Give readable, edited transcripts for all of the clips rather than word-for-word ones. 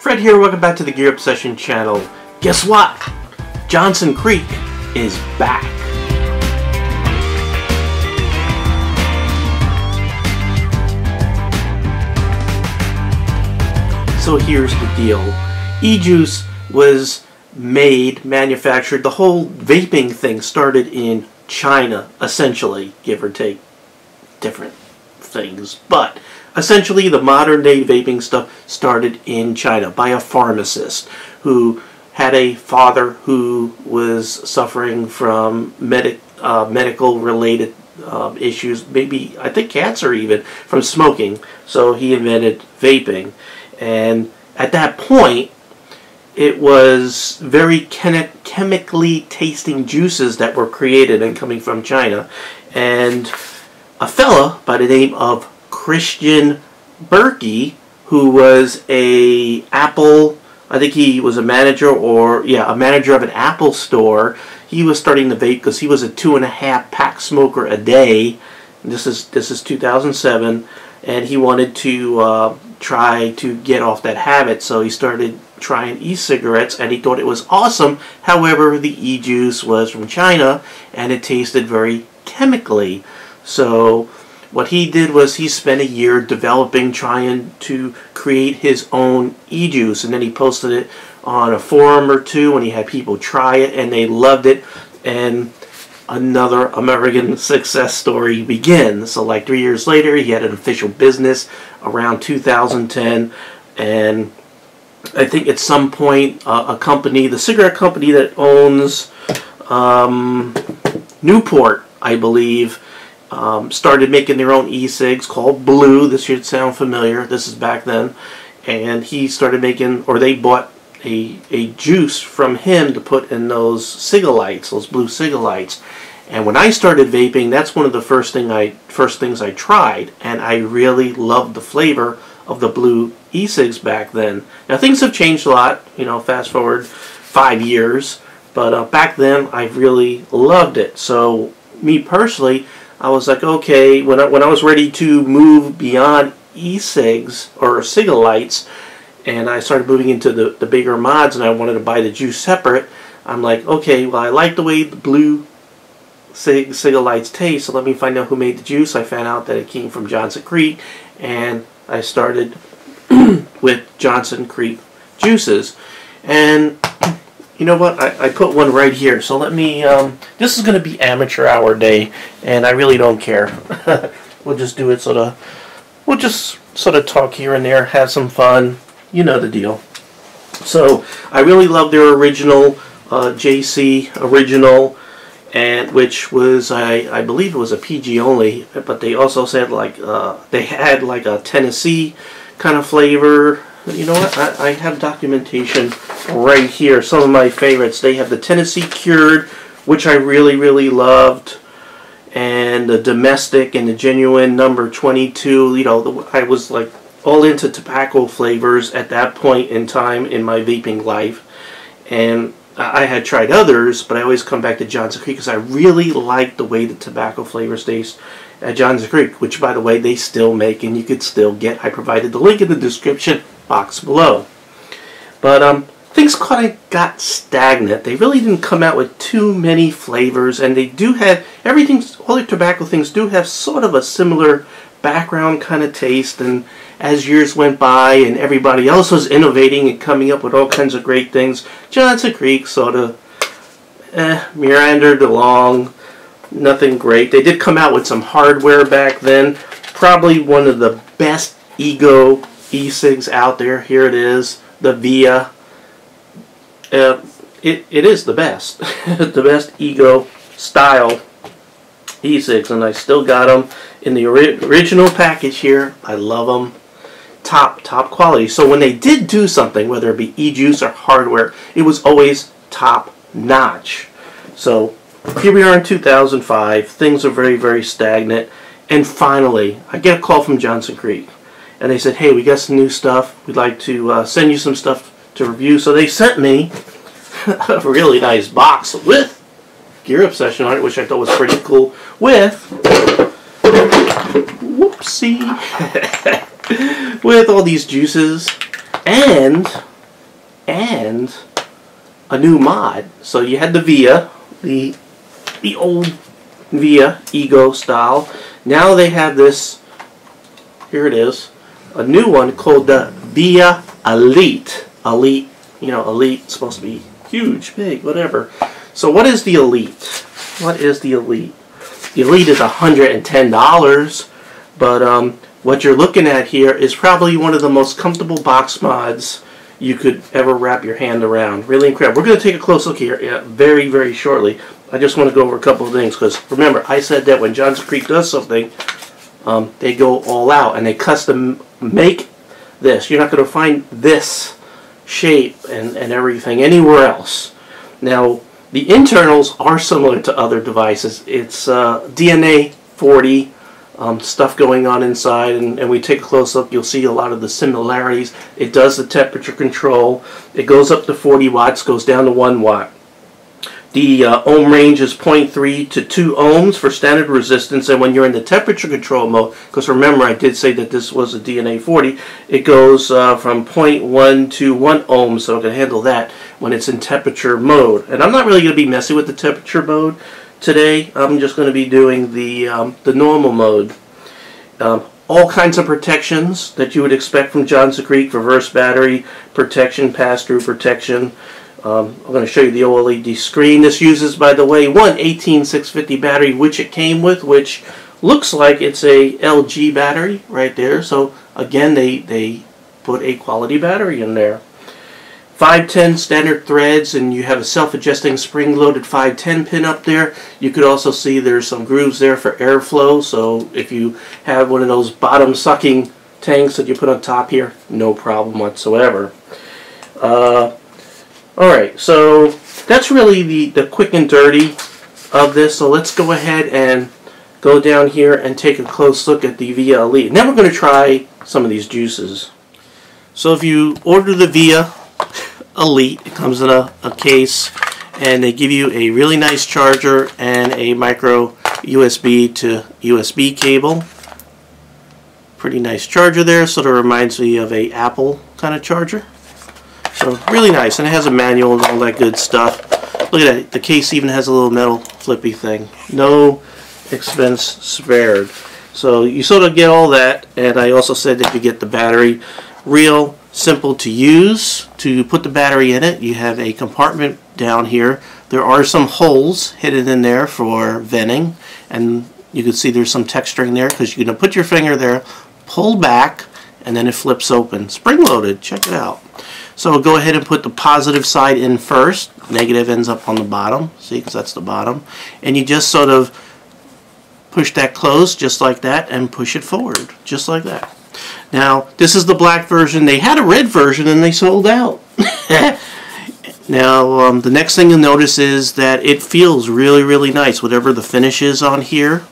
Fred here, welcome back to the Gear Obsession channel. Guess what? Johnson Creek is back. So here's the deal. E-juice was manufactured, the whole vaping thing started in China, essentially, give or take different things, but essentially the modern day vaping stuff started in China by a pharmacist who had a father who was suffering from medical related issues, maybe I think cancer even, from smoking. So he invented vaping, and at that point it was very chemically tasting juices that were created and coming from China. And a fella by the name of Christian Berkey, who was a Apple, I think he was a manager, or yeah, a manager of an Apple store. He was starting to vape because he was a 2.5 pack smoker a day. This is 2007, and he wanted to try to get off that habit. So he started trying e-cigarettes, and he thought it was awesome. However, the e-juice was from China, and it tasted very chemically. So what he did was he spent a year developing, trying to create his own e-juice, and then he posted it on a forum or two, and he had people try it, and they loved it, and another American success story begins. So like 3 years later, he had an official business around 2010, and I think at some point a company, the cigarette company that owns Newport, I believe, started making their own e-cigs called Blue. This should sound familiar. This is back then. And he started making, or they bought a juice from him to put in those cigalites, those blue cigalites. And when I started vaping, that's one of the first things I tried, and I really loved the flavor of the blue e-cigs back then. Now things have changed a lot, you know, fast forward 5 years, but back then I really loved it. So me personally, I was like, okay, when I was ready to move beyond e-cigs or cigalites, and I started moving into the bigger mods, and I wanted to buy the juice separate, I'm like, okay, well, I like the way the blue cigalites taste, so let me find out who made the juice. I found out that it came from Johnson Creek, and I started with Johnson Creek juices. And you know what? I put one right here. So let me, this is going to be amateur hour day, and I really don't care. We'll just do it we'll just sort of talk here and there, have some fun. You know the deal. So I really love their original, JC original, and which was, I believe it was a PG only, but they also said like, they had like a Tennessee kind of flavor. You know what? I have documentation right here. Some of my favorites. They have the Tennessee Cured, which I really, really loved, and the Domestic and the Genuine number 22. You know, I was like all into tobacco flavors at that point in time in my vaping life, and I had tried others, but I always come back to Johnson Creek because I really like the way the tobacco flavors taste at Johnson Creek, which, by the way, they still make, and you could still get. I provided the link in the description box below. But things kind of got stagnant. They really didn't come out with too many flavors, and they do have everything. All the tobacco things do have sort of a similar background kind of taste. And as years went by, and everybody else was innovating and coming up with all kinds of great things, Johnson Creek sort of meandered along. Nothing great. They did come out with some hardware back then. Probably one of the best Ego e-cigs out there. Here it is, the Via. It is the best. The best Ego style e-cigs, and I still got them in the original package here. I love them. Top quality. So when they did do something, whether it be e-juice or hardware, it was always top notch. So here we are in 2005. Things are very, very stagnant. And finally, I get a call from Johnson Creek. And they said, hey, we got some new stuff. We'd like to send you some stuff to review. So they sent me a really nice box with Gear Obsession on it, which I thought was pretty cool. With, whoopsie, with all these juices. And and a new mod. So you had the Via, the old Via Ego style. Now they have this, here it is, a new one called the Via Elite. Elite, you know, Elite is supposed to be huge, big, whatever. So what is the Elite? What is the Elite? The Elite is $110, but what you're looking at here is probably one of the most comfortable box mods you could ever wrap your hand around. Really incredible. We're going to take a close look here very, very shortly. I just want to go over a couple of things, because remember, I said that when Johnson Creek does something, they go all out and they custom make this. You're not going to find this shape and everything anywhere else. Now, the internals are similar to other devices. It's DNA 40 stuff going on inside, and we take a close look, you'll see a lot of the similarities. It does the temperature control. It goes up to 40 watts, goes down to 1 watt. The ohm range is 0.3 to 2 ohms for standard resistance, and when you're in the temperature control mode, because remember I did say that this was a DNA 40, it goes from 0.1 to 1 ohm, so it can handle that when it's in temperature mode. And I'm not really going to be messing with the temperature mode today. I'm just going to be doing the normal mode. All kinds of protections that you would expect from Johnson Creek: reverse battery protection, pass-through protection. I'm going to show you the OLED screen. This uses, by the way, one 18650 battery, which it came with, which looks like it's a LG battery right there. So again, they put a quality battery in there. 510 standard threads, and you have a self-adjusting spring-loaded 510 pin up there. You could also see there's some grooves there for airflow, so if you have one of those bottom-sucking tanks that you put on top here, no problem whatsoever. Alright, so that's really the quick and dirty of this. So let's go ahead and go down here and take a close look at the Via Elite. And then we're going to try some of these juices. So if you order the Via Elite, it comes in a case, and they give you a really nice charger and a micro USB to USB cable. Pretty nice charger there, sort of reminds me of a Apple kind of charger. So really nice, and it has a manual and all that good stuff. Look at that, the case even has a little metal flippy thing. No expense spared. So you sort of get all that, and I also said that you get the battery. Real simple to use. To put the battery in it, you have a compartment down here. There are some holes hidden in there for venting, and you can see there's some texturing there because you're going to put your finger there, pull back, and then it flips open. Spring-loaded, check it out. So we'll go ahead and put the positive side in first. Negative ends up on the bottom, see, because that's the bottom. And you just sort of push that closed just like that and push it forward just like that. Now, this is the black version. They had a red version and they sold out. Now, the next thing you'll notice is that it feels really, really nice. Whatever the finish is on here,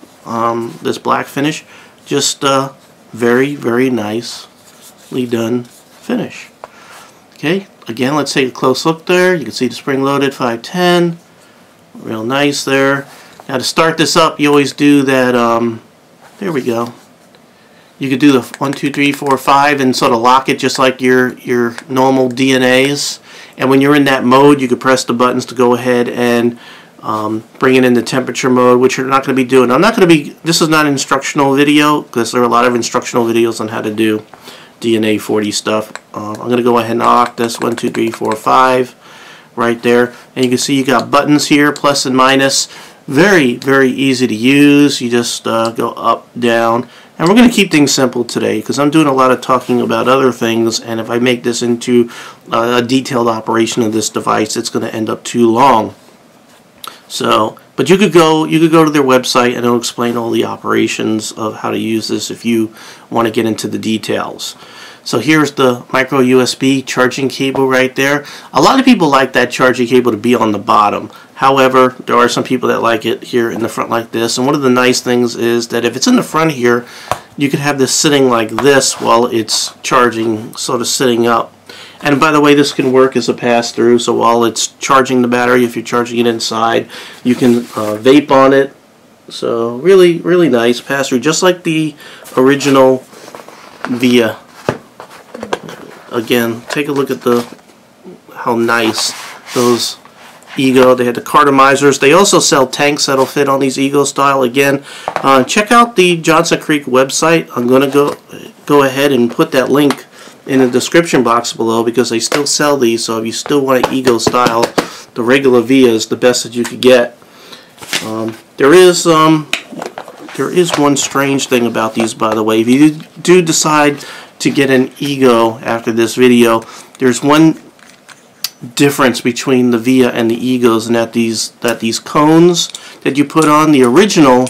this black finish, just very, very nicely done finish. Okay, again, let's take a close look there. You can see the spring-loaded 510. Real nice there. Now, to start this up, you always do that, there we go. You could do the 1, 2, 3, 4, 5 and sort of lock it just like your normal DNAs. And when you're in that mode, you could press the buttons to go ahead and bring it into temperature mode, which you're not going to be doing. I'm not going to be, this is not an instructional video because there are a lot of instructional videos on how to do DNA 40 stuff. I'm going to go ahead and lock this 1, 2, 3, 4, 5 right there. And you can see you got buttons here, plus and minus. Very, very easy to use. You just go up, down. And we're going to keep things simple today because I'm doing a lot of talking about other things, and if I make this into a detailed operation of this device, it's going to end up too long. So, but you could go to their website and it'll explain all the operations of how to use this if you want to get into the details. So here's the micro USB charging cable right there. A lot of people like that charging cable to be on the bottom. However, there are some people that like it here in the front like this. And one of the nice things is that if it's in the front here, you can have this sitting like this while it's charging, sort of sitting up. And by the way, this can work as a pass-through. So while it's charging the battery, if you're charging it inside, you can vape on it. So really, really nice pass-through, just like the original Via. Again, take a look at the how nice those Ego. They had the cartomizers. They also sell tanks that'll fit on these Ego style. Again, check out the Johnson Creek website. I'm going to go ahead and put that link in the description box below because they still sell these. So if you still want an Ego style, the regular Via is the best that you could get. There is one strange thing about these, by the way. If you do decide to get an Ego after this video, there's one difference between the Via and the Egos, and that these cones that you put on the original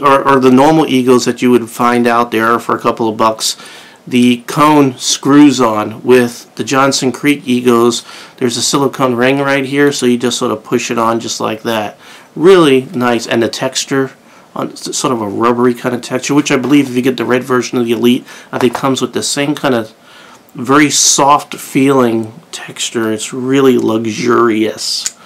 or the normal Egos that you would find out there for a couple of bucks, the cone screws on. With the Johnson Creek Egos, there's a silicone ring right here, so you just sort of push it on just like that. Really nice, and the texture, sort of a rubbery kind of texture, which I believe if you get the red version of the Elite, I think comes with the same kind of very soft feeling texture. It's really luxurious.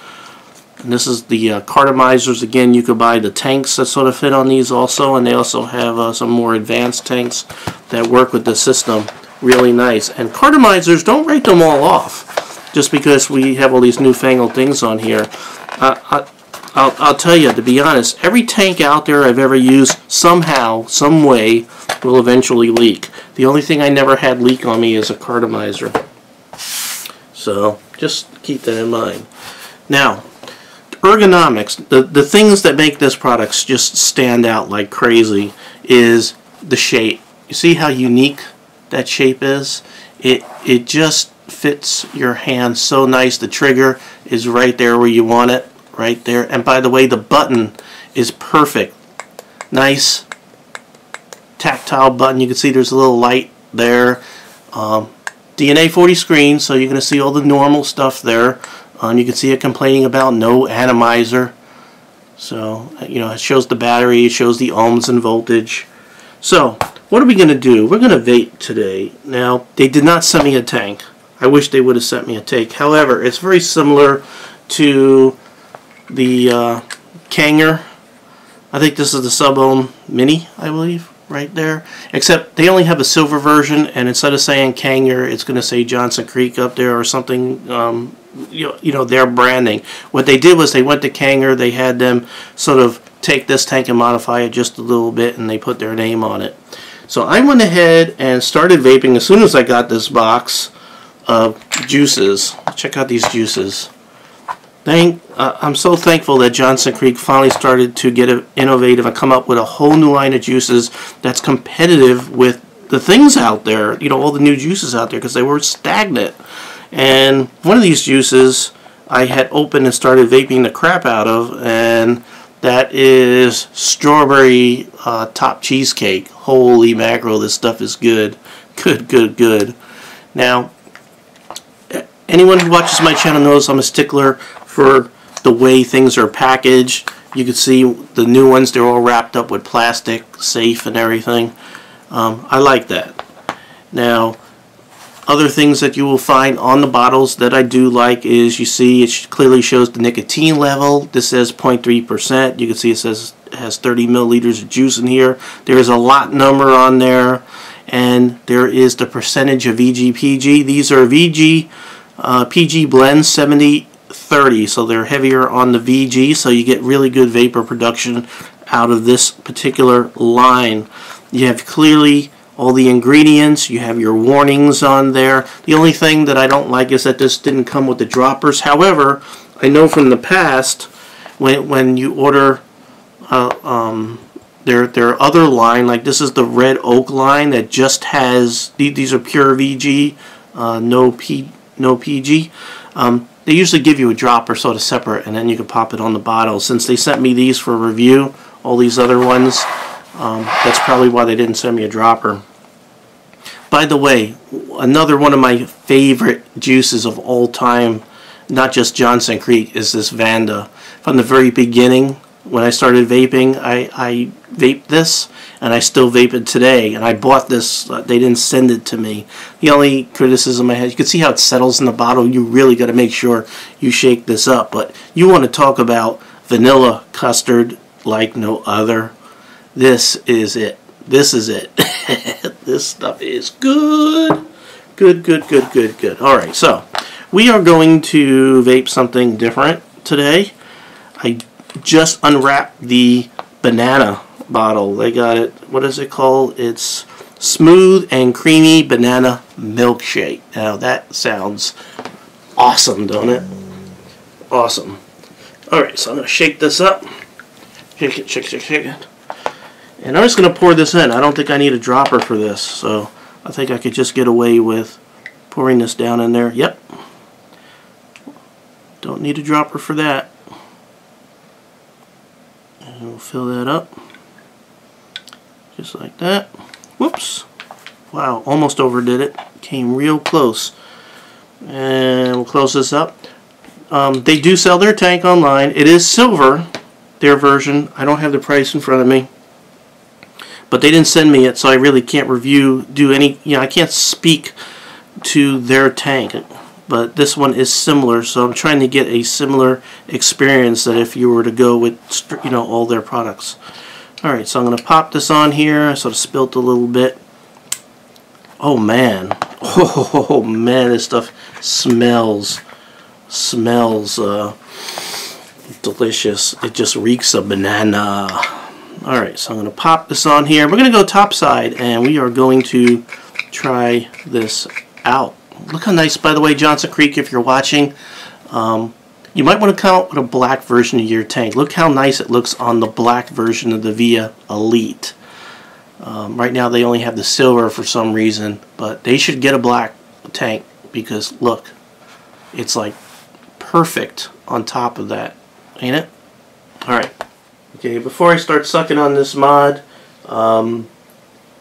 And this is the cartomizers. Again, you could buy the tanks that sort of fit on these also, and they also have some more advanced tanks that work with the system. Really nice. And cartomizers, don't write them all off just because we have all these newfangled things on here. I'll tell you, to be honest, every tank out there I've ever used somehow, some way, will eventually leak. The only thing I never had leak on me is a cartomizer. So just keep that in mind. Now, ergonomics, the things that make this product just stand out like crazy is the shape. You see how unique that shape is? It just fits your hand so nice. The trigger is right there where you want it. Right there. And by the way, the button is perfect. Nice tactile button. You can see there's a little light there. DNA 40 screen, so you're going to see all the normal stuff there. You can see it complaining about no atomizer. So, you know, it shows the battery, it shows the ohms and voltage. So, what are we going to do? We're going to vape today. Now, they did not send me a tank. I wish they would have sent me a tank. However, it's very similar to the Kanger. I think this is the Sub-Ohm Mini, I believe, right there. Except they only have a silver version, and instead of saying Kanger, it's going to say Johnson Creek up there or something, you know, their branding. What they did was they went to Kanger, they had them sort of take this tank and modify it just a little bit, and they put their name on it. So I went ahead and started vaping as soon as I got this box of juices. Check out these juices. I'm so thankful that Johnson Creek finally started to get innovative and come up with a whole new line of juices that's competitive with the things out there, you know, all the new juices out there, because they were stagnant. And one of these juices I had opened and started vaping the crap out of, and that is strawberry top cheesecake. Holy mackerel, this stuff is good. Good. Now, anyone who watches my channel knows I'm a stickler for the way things are packaged. You can see the new ones, they're all wrapped up with plastic, safe and everything. I like that. Now, other things that you will find on the bottles that I do like is, you see it clearly shows the nicotine level. This says 0.3%. You can see it says it has 30 milliliters of juice in here. There is a lot number on there, and there is the percentage of VG/PG. These are PG blends 70/30, so they're heavier on the VG, so you get really good vapor production out of this particular line. You have clearly all the ingredients, you have your warnings on there. The only thing that I don't like is that this didn't come with the droppers. However, I know from the past when you order their other line, like this is the Red Oak line that just has, these are pure VG, no PG. They usually give you a dropper sort of separate, and then you can pop it on the bottle. Since they sent me these for review, all these other ones, that's probably why they didn't send me a dropper. By the way, another one of my favorite juices of all time, not just Johnson Creek, is this Vanda. From the very beginning, when I started vaping, I vaped this, and I still vape it today. And I bought this, they didn't send it to me. The only criticism I had, you can see how it settles in the bottle. You really got to make sure you shake this up. But you want to talk about vanilla custard like no other. This is it. This is it. This stuff is good. Good. Alright, so We are going to vape something different today. I just unwrapped the banana bottle. They got it, what is it called? It's Smooth and Creamy Banana Milkshake. Now that sounds awesome, don't it? Awesome. Alright, so I'm going to shake this up. Shake it, shake it, shake it. And I'm just going to pour this in. I don't think I need a dropper for this, so I think I could just get away with pouring this down in there. Yep. Don't need a dropper for that. And we'll fill that up. Just like that. Whoops. Wow, almost overdid it. Came real close. And we'll close this up. They do sell their tank online. It is silver, their version. I don't have the price in front of me. But they didn't send me it, so I really can't do any, I can't speak to their tank. But this one is similar, so I'm trying to get a similar experience that if you were to go with, all their products. Alright, so I'm going to pop this on here. I sort of spilt a little bit. Oh man. Oh man, this stuff smells delicious. It just reeks of banana. Alright, so I'm going to pop this on here. We're going to go top side, and we are going to try this out. Look how nice, by the way, Johnson Creek, if you're watching. You might want to come out with a black version of your tank. Look how nice it looks on the black version of the Via Elite. Right now they only have the silver for some reason, but they should get a black tank because, look, it's like perfect on top of that, ain't it? Alright. Okay, before I start sucking on this mod,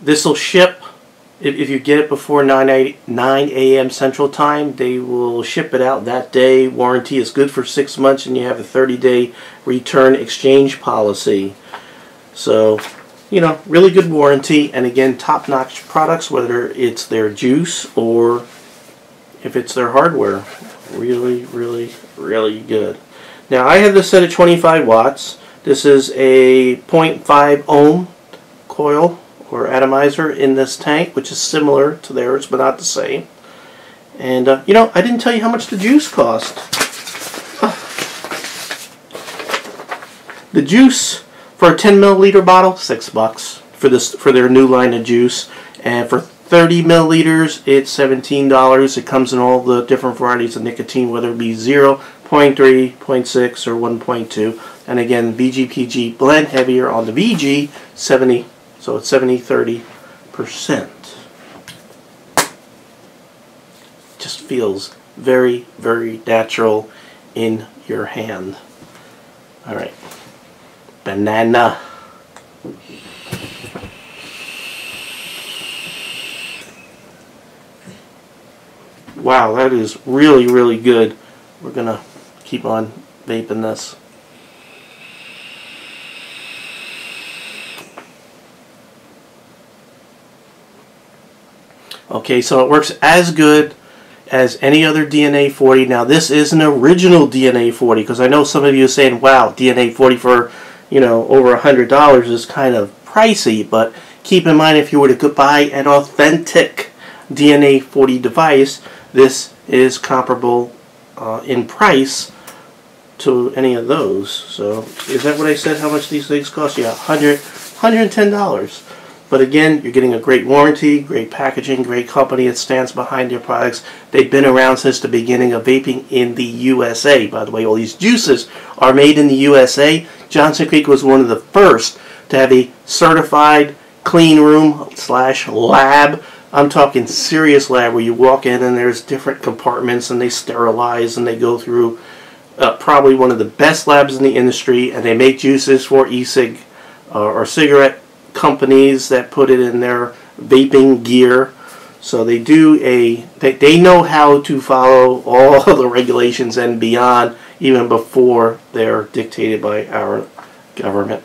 this will ship. If you get it before 9 a.m. Central Time, they will ship it out that day. Warranty is good for 6 months, and you have a 30-day return exchange policy. So, really good warranty. And again, top-notch products, whether it's their juice or if it's their hardware. Really, really, really good. Now, I have this set at 25 watts. This is a 0.5 ohm coil or atomizer in this tank, which is similar to theirs but not the same. And I didn't tell you how much the juice cost. The juice for a 10 milliliter bottle, $6 for their new line of juice, and for 30 milliliters it's $17. It comes in all the different varieties of nicotine, whether it be 0, 0.3, 0.6, or 1.2. And again, BGPG blend heavier on the VG, 70. So it's 70-30%. Just feels very, very natural in your hand. Alright. Banana. Wow, that is really, really good. We're going to keep on vaping this. Okay, so it works as good as any other DNA 40. Now, this is an original DNA 40, because I know some of you are saying, wow, DNA 40 for, over $100 is kind of pricey. But keep in mind, if you were to buy an authentic DNA 40 device, this is comparable in price to any of those. So, is that what I said, how much these things cost? Yeah, $110. But again, you're getting a great warranty, great packaging, great company that stands behind their products. They've been around since the beginning of vaping in the USA. By the way, all these juices are made in the USA. Johnson Creek was one of the first to have a certified clean room / lab. I'm talking serious lab where you walk in and there's different compartments and they sterilize and they go through probably one of the best labs in the industry, and they make juices for e-cig or cigarette companies that put it in their vaping gear. So they they know how to follow all the regulations and beyond, even before they're dictated by our government.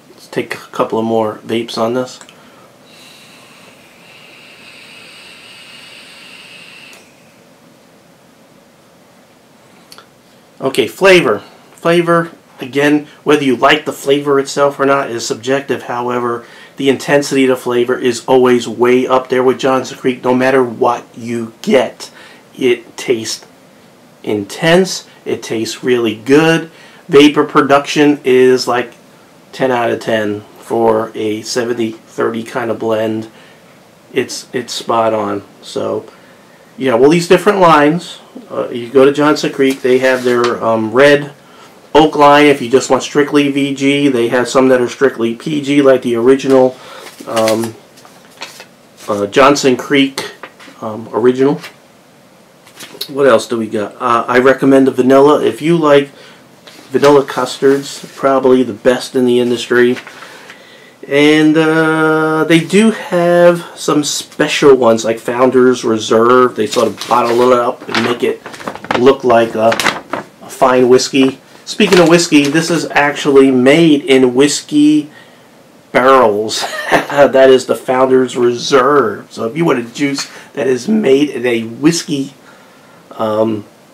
Let's take a couple of more vapes on this. Okay, flavor. Again, whether you like the flavor itself or not is subjective. However, the intensity of the flavor is always way up there with Johnson Creek, no matter what you get. It tastes intense. It tastes really good. Vapor production is like 10 out of 10 for a 70-30 kind of blend. It's spot on. So yeah, well, these different lines, you go to Johnson Creek, they have their red oak line. If you just want strictly VG, they have some that are strictly PG, like the original Johnson Creek original. What else do we got? I recommend the vanilla. If you like vanilla custards, probably the best in the industry. And they do have some special ones, like Founders Reserve. They sort of bottle it up and make it look like a fine whiskey. Speaking of whiskey, this is actually made in whiskey barrels. That is the Founders Reserve. So if you want a juice that is made in a whiskey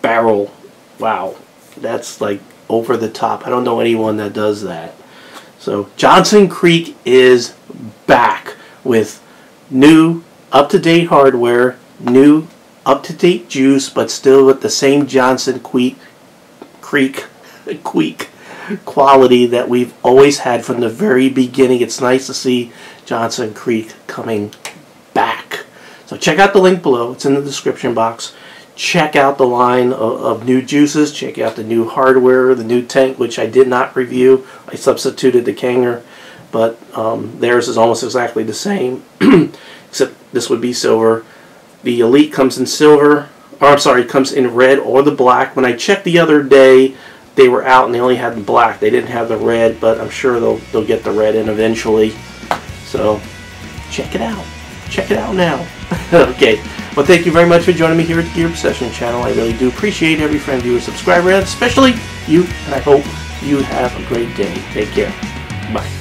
barrel, wow, that's like over the top. I don't know anyone that does that. So Johnson Creek is back with new up-to-date hardware, new up-to-date juice, but still with the same Johnson Creek quality that we've always had from the very beginning. It's nice to see Johnson Creek coming back. So check out the link below. It's in the description box. Check out the line of new juices. Check out the new hardware, the new tank, which I did not review. I substituted the Kanger, but theirs is almost exactly the same, except this would be silver. The Elite comes in silver, or I'm sorry, it comes in red or the black. When I checked the other day, they were out and they only had the black. They didn't have the red, but I'm sure they'll get the red in eventually. So check it out. Check it out now. Okay. Well, thank you very much for joining me here at the Gear Obsession channel. I really do appreciate every friend, viewer, subscriber, and especially you. And I hope you have a great day. Take care. Bye.